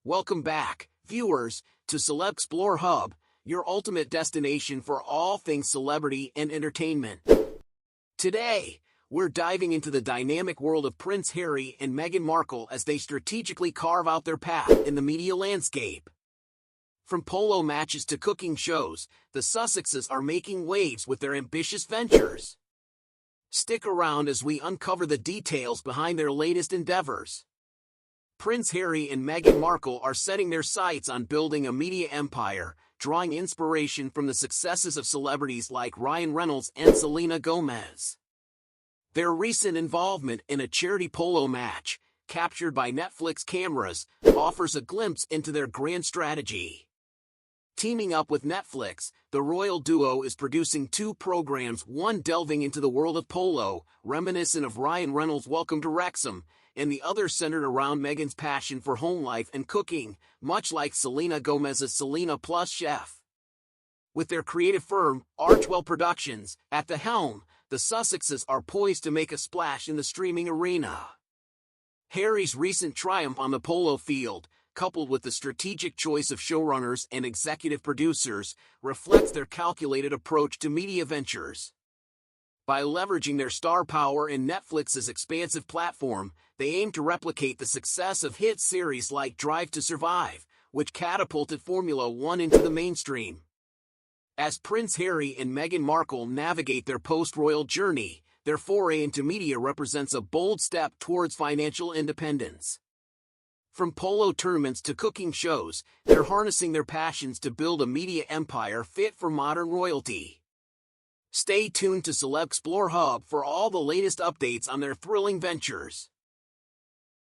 Welcome back, viewers, to CelebXplore Hub, your ultimate destination for all things celebrity and entertainment. Today, we're diving into the dynamic world of Prince Harry and Meghan Markle as they strategically carve out their path in the media landscape. From polo matches to cooking shows, the Sussexes are making waves with their ambitious ventures. Stick around as we uncover the details behind their latest endeavors. Prince Harry and Meghan Markle are setting their sights on building a media empire, drawing inspiration from the successes of celebrities like Ryan Reynolds and Selena Gomez. Their recent involvement in a charity polo match, captured by Netflix cameras, offers a glimpse into their grand strategy. Teaming up with Netflix, the royal duo is producing two programs, one delving into the world of polo, reminiscent of Ryan Reynolds' Welcome to Wrexham, and the other centered around Meghan's passion for home life and cooking, much like Selena Gomez's Selena Plus Chef. With their creative firm, Archwell Productions, at the helm, the Sussexes are poised to make a splash in the streaming arena. Harry's recent triumph on the polo field, coupled with the strategic choice of showrunners and executive producers, reflects their calculated approach to media ventures. By leveraging their star power in Netflix's expansive platform, they aim to replicate the success of hit series like Drive to Survive, which catapulted Formula One into the mainstream. As Prince Harry and Meghan Markle navigate their post-royal journey, their foray into media represents a bold step towards financial independence. From polo tournaments to cooking shows, they're harnessing their passions to build a media empire fit for modern royalty. Stay tuned to CelebXplore Hub for all the latest updates on their thrilling ventures.